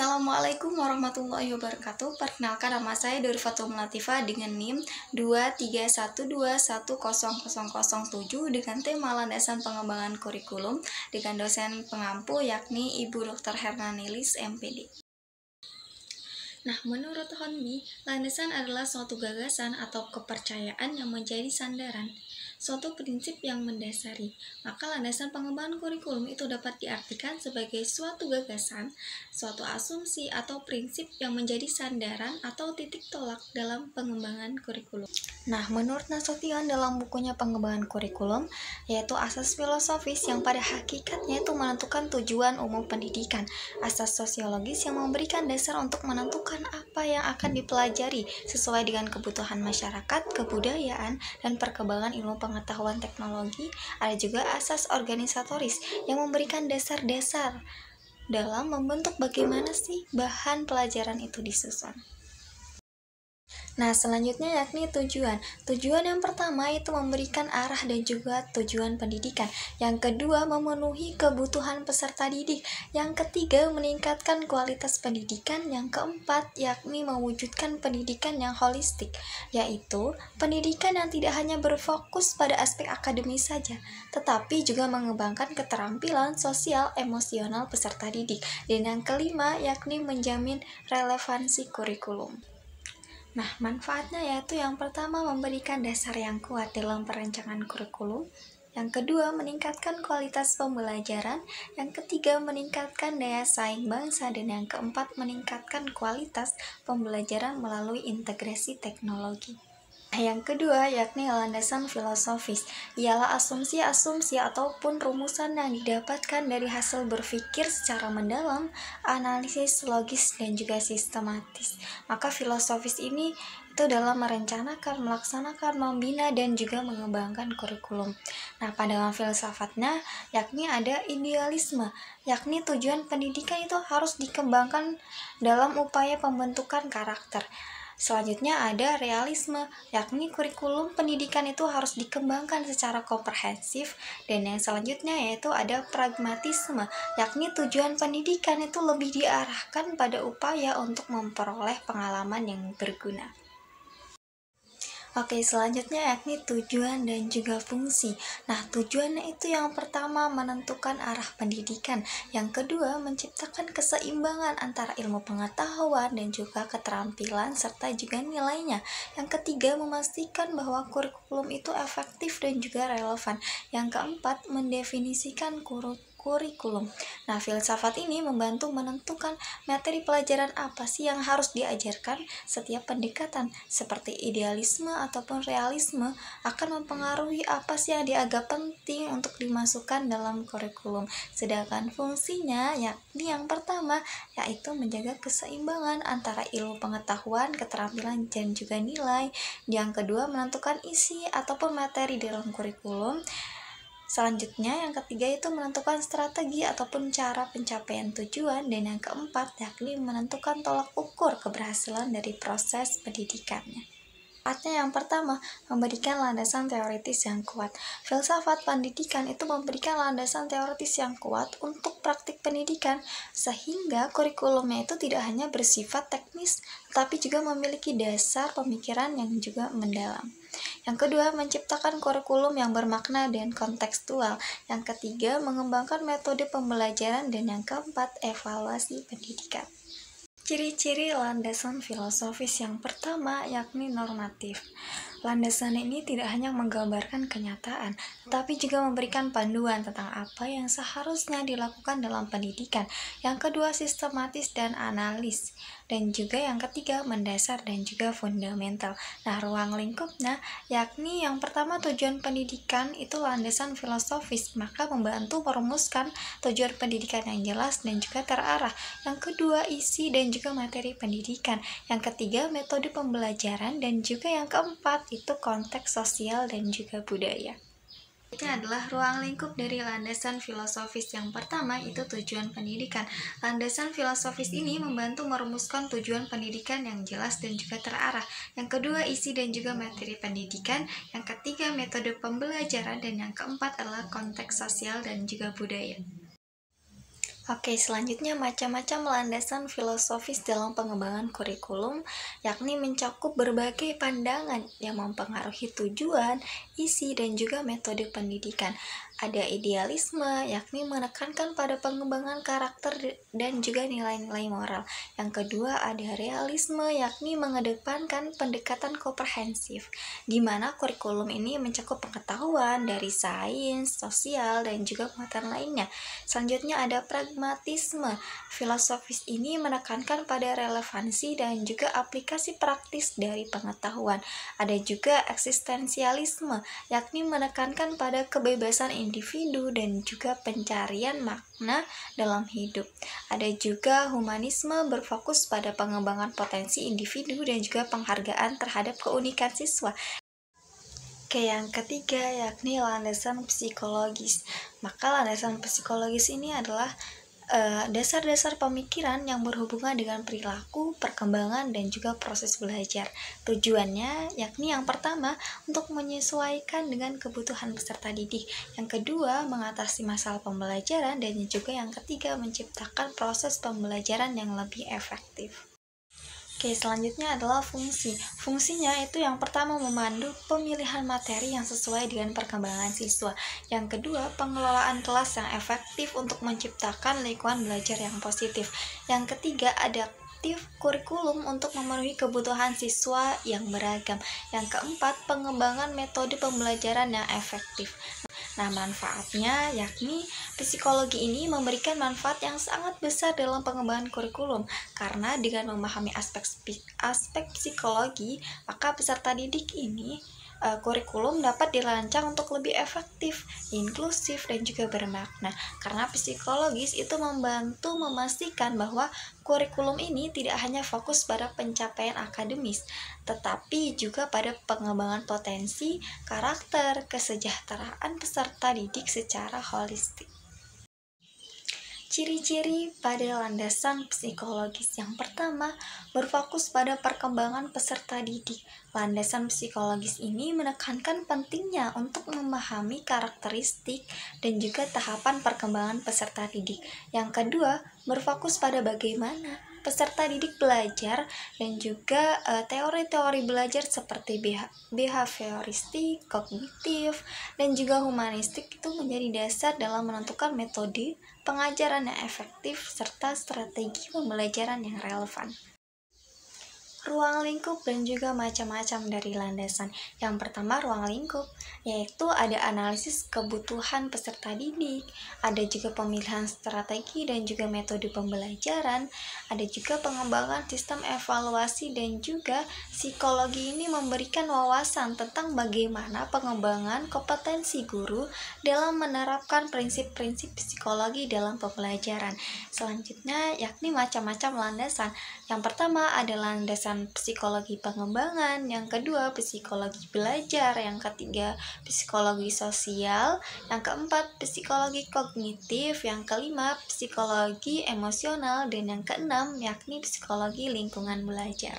Assalamualaikum warahmatullahi wabarakatuh. Perkenalkan, nama saya Dorifatul Latifah dengan NIM 231210007 dengan tema landasan pengembangan kurikulum dengan dosen pengampu yakni Ibu Dr. Hernanilis MPD. Nah, menurut Honmi, landasan adalah suatu gagasan atau kepercayaan yang menjadi sandaran, suatu prinsip yang mendasari. Maka landasan pengembangan kurikulum itu dapat diartikan sebagai suatu gagasan, suatu asumsi atau prinsip yang menjadi sandaran atau titik tolak dalam pengembangan kurikulum. Nah, menurut Nasution dalam bukunya Pengembangan Kurikulum, yaitu asas filosofis yang pada hakikatnya itu menentukan tujuan umum pendidikan, asas sosiologis yang memberikan dasar untuk menentukan apa yang akan dipelajari sesuai dengan kebutuhan masyarakat, kebudayaan, dan perkembangan ilmu pengetahuan teknologi. Ada juga asas organisatoris yang memberikan dasar-dasar dalam membentuk bagaimana sih bahan pelajaran itu disusun. Nah, selanjutnya yakni tujuan. Tujuan yang pertama itu memberikan arah dan juga tujuan pendidikan. Yang kedua, memenuhi kebutuhan peserta didik. Yang ketiga, meningkatkan kualitas pendidikan. Yang keempat, yakni mewujudkan pendidikan yang holistik, yaitu pendidikan yang tidak hanya berfokus pada aspek akademis saja, tetapi juga mengembangkan keterampilan sosial emosional peserta didik. Dan yang kelima, yakni menjamin relevansi kurikulum. Nah, manfaatnya yaitu yang pertama memberikan dasar yang kuat dalam perancangan kurikulum, yang kedua meningkatkan kualitas pembelajaran, yang ketiga meningkatkan daya saing bangsa, dan yang keempat meningkatkan kualitas pembelajaran melalui integrasi teknologi. Yang kedua yakni landasan filosofis, ialah asumsi-asumsi ataupun rumusan yang didapatkan dari hasil berpikir secara mendalam, analisis logis, dan juga sistematis. Maka filosofis ini itu dalam merencanakan, melaksanakan, membina, dan juga mengembangkan kurikulum. Nah, pandangan filsafatnya yakni ada idealisme, yakni tujuan pendidikan itu harus dikembangkan dalam upaya pembentukan karakter. Selanjutnya ada realisme, yakni kurikulum pendidikan itu harus dikembangkan secara komprehensif. Dan yang selanjutnya yaitu ada pragmatisme, yakni tujuan pendidikan itu lebih diarahkan pada upaya untuk memperoleh pengalaman yang berguna. Oke, selanjutnya yakni tujuan dan juga fungsi. Nah, tujuannya itu yang pertama menentukan arah pendidikan, yang kedua menciptakan keseimbangan antara ilmu pengetahuan dan juga keterampilan serta juga nilainya, yang ketiga memastikan bahwa kurikulum itu efektif dan juga relevan, yang keempat mendefinisikan kurikulum. Nah, filsafat ini membantu menentukan materi pelajaran apa sih yang harus diajarkan. Setiap pendekatan seperti idealisme ataupun realisme akan mempengaruhi apa sih yang dianggap penting untuk dimasukkan dalam kurikulum. Sedangkan fungsinya yakni yang pertama yaitu menjaga keseimbangan antara ilmu pengetahuan, keterampilan, dan juga nilai. Yang kedua menentukan isi ataupun materi dalam kurikulum. Selanjutnya yang ketiga itu menentukan strategi ataupun cara pencapaian tujuan, dan yang keempat yakni menentukan tolak ukur keberhasilan dari proses pendidikannya. Yang pertama, memberikan landasan teoritis yang kuat. Filsafat pendidikan itu memberikan landasan teoritis yang kuat untuk praktik pendidikan, sehingga kurikulumnya itu tidak hanya bersifat teknis, tetapi juga memiliki dasar pemikiran yang juga mendalam. Yang kedua, menciptakan kurikulum yang bermakna dan kontekstual. Yang ketiga, mengembangkan metode pembelajaran, dan yang keempat, evaluasi pendidikan. Ciri-ciri landasan filosofis yang pertama yakni normatif. Landasan ini tidak hanya menggambarkan kenyataan, tetapi juga memberikan panduan tentang apa yang seharusnya dilakukan dalam pendidikan. Yang kedua, sistematis dan analis. Dan juga yang ketiga, mendasar dan juga fundamental. Nah, ruang lingkupnya yakni yang pertama tujuan pendidikan itu landasan filosofis, maka membantu merumuskan tujuan pendidikan yang jelas dan juga terarah. Yang kedua, isi dan juga materi pendidikan. Yang ketiga, metode pembelajaran, dan juga yang keempat itu konteks sosial dan juga budaya. Ini adalah ruang lingkup dari landasan filosofis. Yang pertama itu tujuan pendidikan. Landasan filosofis ini membantu merumuskan tujuan pendidikan yang jelas dan juga terarah. Yang kedua, isi dan juga materi pendidikan. Yang ketiga, metode pembelajaran, dan yang keempat adalah konteks sosial dan juga budaya. Oke, selanjutnya macam-macam landasan filosofis dalam pengembangan kurikulum, yakni mencakup berbagai pandangan yang mempengaruhi tujuan, isi, dan juga metode pendidikan. Ada idealisme, yakni menekankan pada pengembangan karakter dan juga nilai-nilai moral. Yang kedua, ada realisme, yakni mengedepankan pendekatan komprehensif, di mana kurikulum ini mencakup pengetahuan dari sains, sosial, dan juga pengetahuan lainnya. Selanjutnya ada pragmatisme. Filosofis ini menekankan pada relevansi dan juga aplikasi praktis dari pengetahuan. Ada juga eksistensialisme, yakni menekankan pada kebebasan individu dan juga pencarian makna dalam hidup. Ada juga humanisme, berfokus pada pengembangan potensi individu dan juga penghargaan terhadap keunikan siswa. Oke, yang ketiga yakni landasan psikologis. Maka landasan psikologis ini adalah dasar-dasar pemikiran yang berhubungan dengan perilaku, perkembangan, dan juga proses belajar. Tujuannya yakni yang pertama untuk menyesuaikan dengan kebutuhan peserta didik, yang kedua mengatasi masalah pembelajaran, dan juga yang ketiga menciptakan proses pembelajaran yang lebih efektif. Oke, selanjutnya adalah fungsi. Fungsinya itu yang pertama memandu pemilihan materi yang sesuai dengan perkembangan siswa. Yang kedua, pengelolaan kelas yang efektif untuk menciptakan lingkungan belajar yang positif. Yang ketiga, adaptif kurikulum untuk memenuhi kebutuhan siswa yang beragam. Yang keempat, pengembangan metode pembelajaran yang efektif. Nah, manfaatnya yakni psikologi ini memberikan manfaat yang sangat besar dalam pengembangan kurikulum, karena dengan memahami aspek psikologi, maka peserta didik ini kurikulum dapat dirancang untuk lebih efektif, inklusif, dan juga bermakna. Karena psikologis itu membantu memastikan bahwa kurikulum ini tidak hanya fokus pada pencapaian akademis, tetapi juga pada pengembangan potensi, karakter, kesejahteraan peserta didik secara holistik. Ciri-ciri pada landasan psikologis yang pertama, berfokus pada perkembangan peserta didik. Landasan psikologis ini menekankan pentingnya untuk memahami karakteristik dan juga tahapan perkembangan peserta didik. Yang kedua, berfokus pada bagaimana peserta didik belajar dan juga teori-teori belajar seperti behavioristik, kognitif, dan juga humanistik itu menjadi dasar dalam menentukan metode pengajaran yang efektif serta strategi pembelajaran yang relevan. Ruang lingkup dan juga macam-macam dari landasan. Yang pertama, ruang lingkup, yaitu ada analisis kebutuhan peserta didik, ada juga pemilihan strategi dan juga metode pembelajaran, ada juga pengembangan sistem evaluasi, dan juga psikologi ini memberikan wawasan tentang bagaimana pengembangan kompetensi guru dalam menerapkan prinsip-prinsip psikologi dalam pembelajaran. Selanjutnya, yakni macam-macam landasan. Yang pertama ada landasan psikologi pengembangan, yang kedua psikologi belajar, yang ketiga psikologi sosial, yang keempat psikologi kognitif, yang kelima psikologi emosional, dan yang keenam yakni psikologi lingkungan belajar.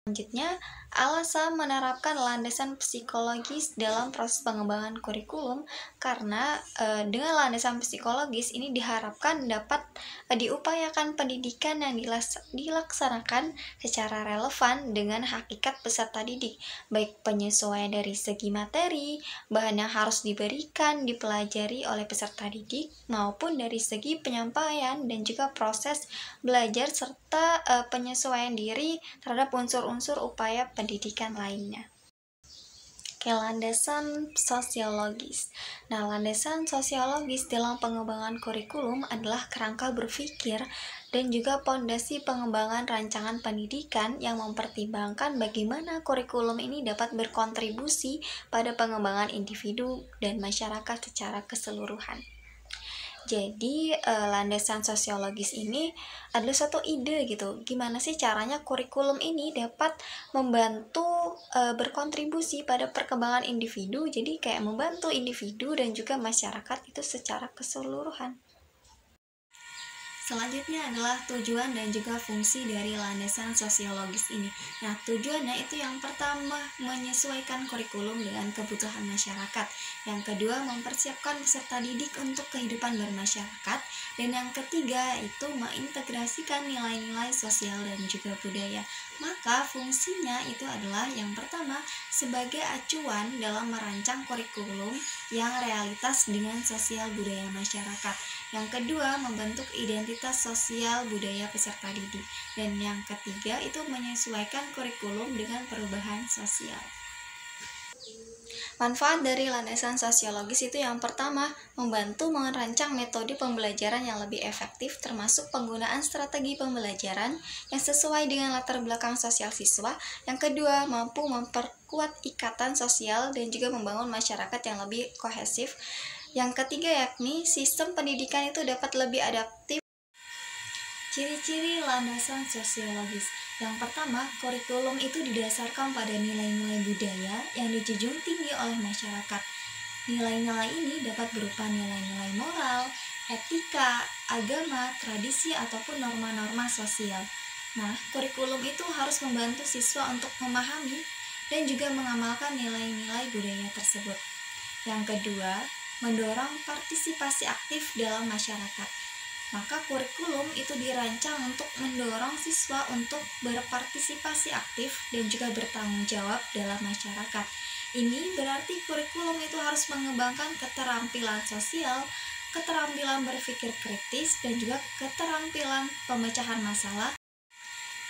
Selanjutnya, alasan menerapkan landasan psikologis dalam proses pengembangan kurikulum karena dengan landasan psikologis ini diharapkan dapat diupayakan pendidikan yang dilaksanakan secara relevan dengan hakikat peserta didik, baik penyesuaian dari segi materi, bahan yang harus dipelajari oleh peserta didik, maupun dari segi penyampaian dan juga proses belajar serta penyesuaian diri terhadap unsur-unsur upaya pendidikan lainnya. Oke, landasan sosiologis. Nah, landasan sosiologis dalam pengembangan kurikulum adalah kerangka berpikir dan juga pondasi pengembangan rancangan pendidikan yang mempertimbangkan bagaimana kurikulum ini dapat berkontribusi pada pengembangan individu dan masyarakat secara keseluruhan. Jadi landasan sosiologis ini adalah suatu ide gitu, gimana sih caranya kurikulum ini dapat membantu berkontribusi pada perkembangan individu, jadi kayak membantu individu dan juga masyarakat itu secara keseluruhan. Selanjutnya adalah tujuan dan juga fungsi dari landasan sosiologis ini. Nah, tujuannya itu yang pertama menyesuaikan kurikulum dengan kebutuhan masyarakat. Yang kedua, mempersiapkan peserta didik untuk kehidupan bermasyarakat. Dan yang ketiga, itu mengintegrasikan nilai-nilai sosial dan juga budaya. Maka fungsinya itu adalah yang pertama, sebagai acuan dalam merancang kurikulum yang realitas dengan sosial budaya masyarakat. Yang kedua, membentuk identitas sosial budaya peserta didik. Dan yang ketiga, itu menyesuaikan kurikulum dengan perubahan sosial. Manfaat dari landasan sosiologis itu yang pertama, membantu merancang metode pembelajaran yang lebih efektif termasuk penggunaan strategi pembelajaran yang sesuai dengan latar belakang sosial siswa. Yang kedua, mampu memperkuat ikatan sosial dan juga membangun masyarakat yang lebih kohesif. Yang ketiga yakni sistem pendidikan itu dapat lebih adaptif. Ciri-ciri landasan sosiologis. Yang pertama, kurikulum itu didasarkan pada nilai-nilai budaya yang dijunjung tinggi oleh masyarakat. Nilai-nilai ini dapat berupa nilai-nilai moral, etika, agama, tradisi, ataupun norma-norma sosial. Nah, kurikulum itu harus membantu siswa untuk memahami dan juga mengamalkan nilai-nilai budaya tersebut. Yang kedua, mendorong partisipasi aktif dalam masyarakat. Maka kurikulum itu dirancang untuk mendorong siswa untuk berpartisipasi aktif dan juga bertanggung jawab dalam masyarakat. Ini berarti kurikulum itu harus mengembangkan keterampilan sosial, keterampilan berpikir kritis, dan juga keterampilan pemecahan masalah.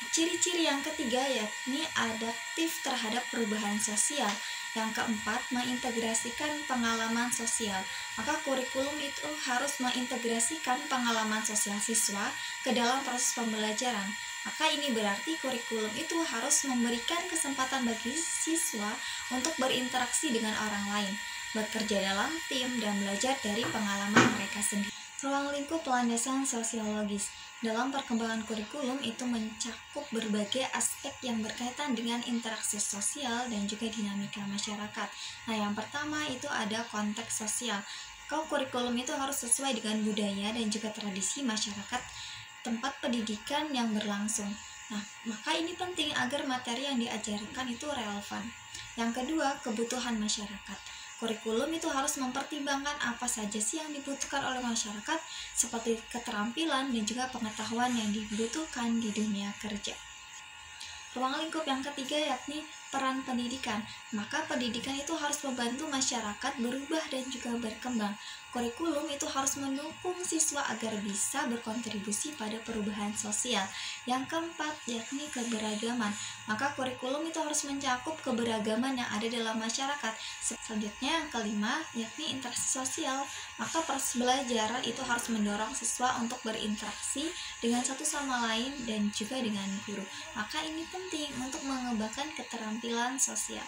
Ciri-ciri yang ketiga yakni adaptif terhadap perubahan sosial. Yang keempat, mengintegrasikan pengalaman sosial. Maka kurikulum itu harus mengintegrasikan pengalaman sosial siswa ke dalam proses pembelajaran. Maka ini berarti kurikulum itu harus memberikan kesempatan bagi siswa untuk berinteraksi dengan orang lain, bekerja dalam tim, dan belajar dari pengalaman mereka sendiri. Ruang lingkup landasan sosiologis. Dalam perkembangan kurikulum itu mencakup berbagai aspek yang berkaitan dengan interaksi sosial dan juga dinamika masyarakat. Nah, yang pertama itu ada konteks sosial. Kurikulum itu harus sesuai dengan budaya dan juga tradisi masyarakat tempat pendidikan yang berlangsung. Nah, maka ini penting agar materi yang diajarkan itu relevan. Yang kedua, kebutuhan masyarakat. Kurikulum itu harus mempertimbangkan apa saja sih yang dibutuhkan oleh masyarakat, seperti keterampilan dan juga pengetahuan yang dibutuhkan di dunia kerja. Ruang lingkup yang ketiga yakni peran pendidikan. Maka pendidikan itu harus membantu masyarakat berubah dan juga berkembang. Kurikulum itu harus mendukung siswa agar bisa berkontribusi pada perubahan sosial. Yang keempat yakni keberagaman. Maka kurikulum itu harus mencakup keberagaman yang ada dalam masyarakat. Selanjutnya yang kelima yakni interaksi sosial. Maka proses belajar itu harus mendorong siswa untuk berinteraksi dengan satu sama lain dan juga dengan guru. Maka ini penting untuk mengembangkan keterampilan sosial.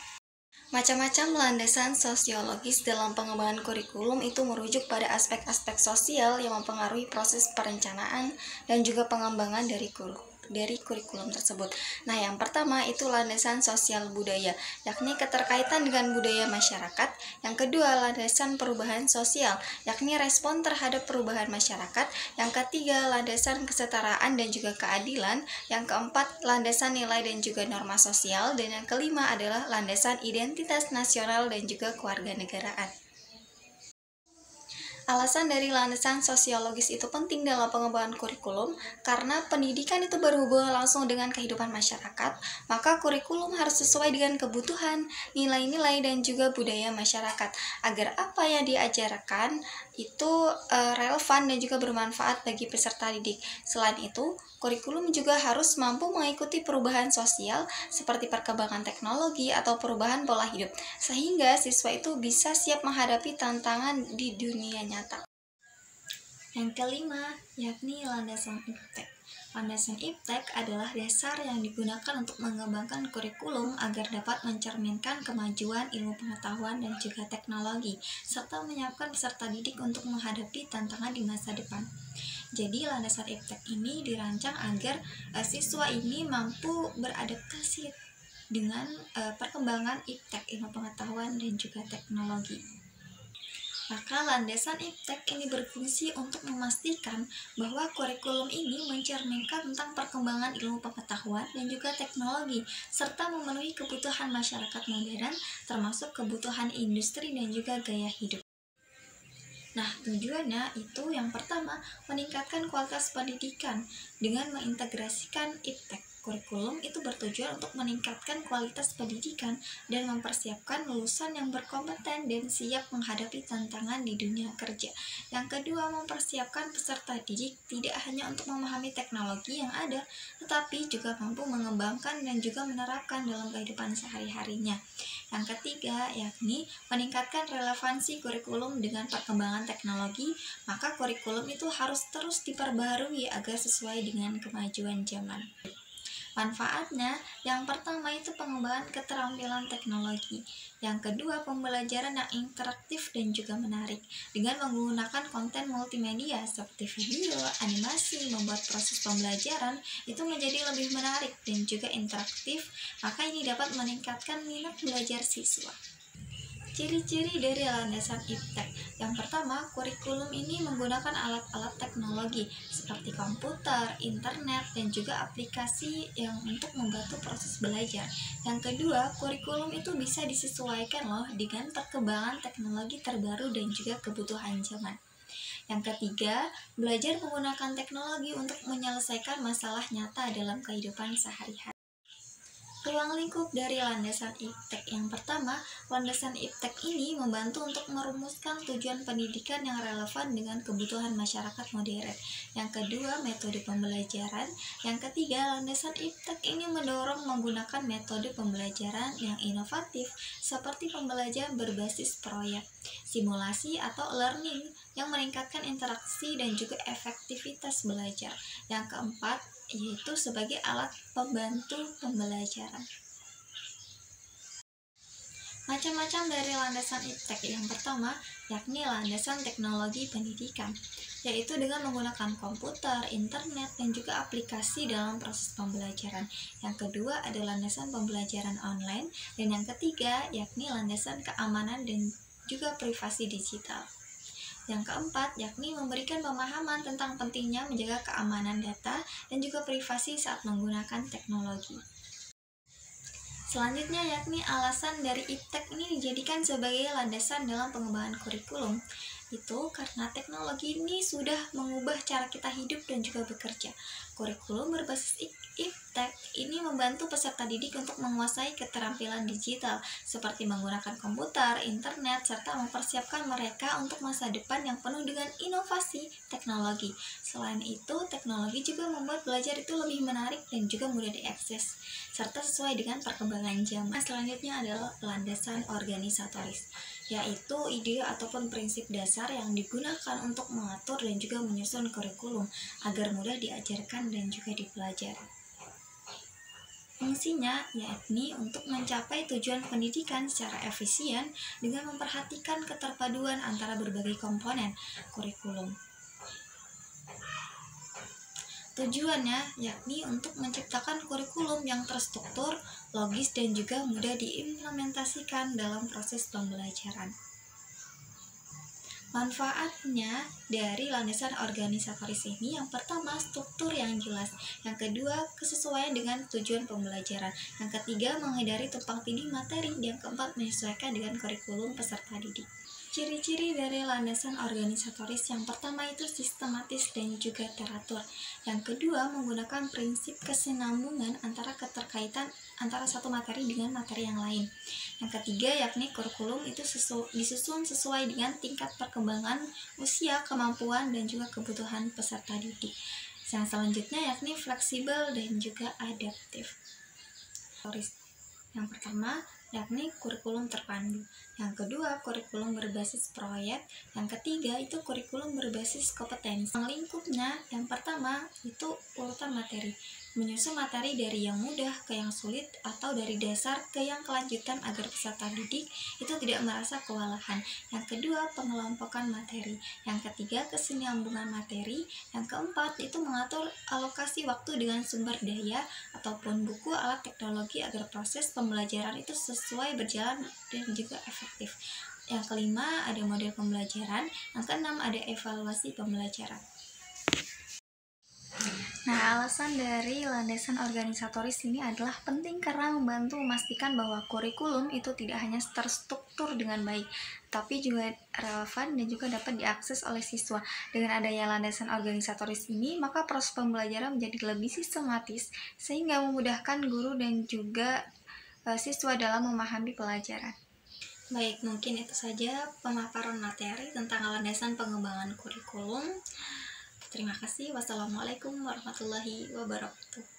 Macam-macam landasan sosiologis dalam pengembangan kurikulum itu merujuk pada aspek-aspek sosial yang mempengaruhi proses perencanaan dan juga pengembangan dari kurikulum tersebut. Nah, yang pertama itu landasan sosial budaya, yakni keterkaitan dengan budaya masyarakat. Yang kedua, landasan perubahan sosial, yakni respon terhadap perubahan masyarakat. Yang ketiga, landasan kesetaraan dan juga keadilan. Yang keempat, landasan nilai dan juga norma sosial. Dan yang kelima adalah landasan identitas nasional dan juga kewarganegaraan. Alasan dari landasan sosiologis itu penting dalam pengembangan kurikulum karena pendidikan itu berhubungan langsung dengan kehidupan masyarakat, maka kurikulum harus sesuai dengan kebutuhan, nilai-nilai, dan juga budaya masyarakat agar apa yang diajarkan itu relevan dan juga bermanfaat bagi peserta didik. Selain itu, kurikulum juga harus mampu mengikuti perubahan sosial seperti perkembangan teknologi atau perubahan pola hidup, sehingga siswa itu bisa siap menghadapi tantangan di dunia nyata. Yang kelima, yakni landasan IPTEK. Landasan IPTEK adalah dasar yang digunakan untuk mengembangkan kurikulum agar dapat mencerminkan kemajuan ilmu pengetahuan dan juga teknologi, serta menyiapkan peserta didik untuk menghadapi tantangan di masa depan. Jadi landasan IPTEK ini dirancang agar siswa ini mampu beradaptasi dengan perkembangan IPTEK, ilmu pengetahuan dan juga teknologi. Maka landasan IPTEK ini berfungsi untuk memastikan bahwa kurikulum ini mencerminkan tentang perkembangan ilmu pengetahuan dan juga teknologi, serta memenuhi kebutuhan masyarakat modern, termasuk kebutuhan industri dan juga gaya hidup. Nah, tujuannya itu yang pertama, meningkatkan kualitas pendidikan dengan mengintegrasikan IPTEK. Kurikulum itu bertujuan untuk meningkatkan kualitas pendidikan dan mempersiapkan lulusan yang berkompeten dan siap menghadapi tantangan di dunia kerja. Yang kedua, mempersiapkan peserta didik tidak hanya untuk memahami teknologi yang ada, tetapi juga mampu mengembangkan dan juga menerapkan dalam kehidupan sehari-harinya. Yang ketiga, yakni meningkatkan relevansi kurikulum dengan perkembangan teknologi, maka kurikulum itu harus terus diperbaharui agar sesuai dengan kemajuan zaman. Manfaatnya, yang pertama itu pengembangan keterampilan teknologi. Yang kedua, pembelajaran yang interaktif dan juga menarik. Dengan menggunakan konten multimedia seperti video, animasi, membuat proses pembelajaran itu menjadi lebih menarik dan juga interaktif, maka ini dapat meningkatkan minat belajar siswa. Ciri-ciri dari landasan IPTEK. Yang pertama, kurikulum ini menggunakan alat-alat teknologi seperti komputer, internet, dan juga aplikasi yang untuk membantu proses belajar. Yang kedua, kurikulum itu bisa disesuaikan loh dengan perkembangan teknologi terbaru dan juga kebutuhan zaman. Yang ketiga, belajar menggunakan teknologi untuk menyelesaikan masalah nyata dalam kehidupan sehari-hari. Ruang lingkup dari landasan IPTEK. Yang pertama, landasan IPTEK ini membantu untuk merumuskan tujuan pendidikan yang relevan dengan kebutuhan masyarakat modern. Yang kedua, metode pembelajaran. Yang ketiga, landasan IPTEK ini mendorong menggunakan metode pembelajaran yang inovatif seperti pembelajaran berbasis proyek, simulasi atau learning yang meningkatkan interaksi dan juga efektivitas belajar. Yang keempat, yaitu sebagai alat pembantu pembelajaran. Macam-macam dari landasan IPTEK. Yang pertama, yakni landasan teknologi pendidikan, yaitu dengan menggunakan komputer, internet, dan juga aplikasi dalam proses pembelajaran. Yang kedua adalah landasan pembelajaran online, dan yang ketiga yakni landasan keamanan dan juga privasi digital. Yang keempat, yakni memberikan pemahaman tentang pentingnya menjaga keamanan data dan juga privasi saat menggunakan teknologi. Selanjutnya, yakni alasan dari IPTEK ini dijadikan sebagai landasan dalam pengembangan kurikulum. Itu karena teknologi ini sudah mengubah cara kita hidup dan juga bekerja. Kurikulum berbasis IPTEK ini membantu peserta didik untuk menguasai keterampilan digital seperti menggunakan komputer, internet, serta mempersiapkan mereka untuk masa depan yang penuh dengan inovasi teknologi. Selain itu, teknologi juga membuat belajar itu lebih menarik dan juga mudah diakses, serta sesuai dengan perkembangan zaman. Selanjutnya adalah landasan organisatoris, yaitu ide ataupun prinsip dasar yang digunakan untuk mengatur dan juga menyusun kurikulum agar mudah diajarkan dan juga dipelajari. Fungsinya yakni untuk mencapai tujuan pendidikan secara efisien dengan memperhatikan keterpaduan antara berbagai komponen kurikulum. Tujuannya yakni untuk menciptakan kurikulum yang terstruktur, logis, dan juga mudah diimplementasikan dalam proses pembelajaran. Manfaatnya dari landasan organisatoris ini, yang pertama struktur yang jelas, yang kedua kesesuaian dengan tujuan pembelajaran, yang ketiga menghindari tumpang tindih materi, yang keempat menyesuaikan dengan kurikulum peserta didik. Ciri-ciri dari landasan organisatoris, yang pertama itu sistematis dan juga teratur. Yang kedua, menggunakan prinsip kesinambungan antara keterkaitan antara satu materi dengan materi yang lain. Yang ketiga, yakni kurikulum itu disusun sesuai dengan tingkat perkembangan usia, kemampuan, dan juga kebutuhan peserta didik. Yang selanjutnya yakni fleksibel dan juga adaptif. Yang pertama, yakni kurikulum terpandu. Yang kedua, kurikulum berbasis proyek. Yang ketiga, itu kurikulum berbasis kompetensi. Lingkupnya, yang pertama, itu urutan materi. Menyusun materi dari yang mudah ke yang sulit atau dari dasar ke yang kelanjutan agar peserta didik itu tidak merasa kewalahan. Yang kedua, pengelompokan materi. Yang ketiga, kesinambungan materi. Yang keempat, itu mengatur alokasi waktu dengan sumber daya ataupun buku, alat, teknologi agar proses pembelajaran itu sesuai berjalan dan juga efektif. Yang kelima ada model pembelajaran. Yang keenam ada evaluasi pembelajaran. Nah, alasan dari landasan organisatoris ini adalah penting karena membantu memastikan bahwa kurikulum itu tidak hanya terstruktur dengan baik, tapi juga relevan dan juga dapat diakses oleh siswa. Dengan adanya landasan organisatoris ini, maka proses pembelajaran menjadi lebih sistematis, sehingga memudahkan guru dan juga siswa dalam memahami pelajaran. Baik, mungkin itu saja pemaparan materi tentang landasan pengembangan kurikulum. Terima kasih. Wassalamualaikum warahmatullahi wabarakatuh.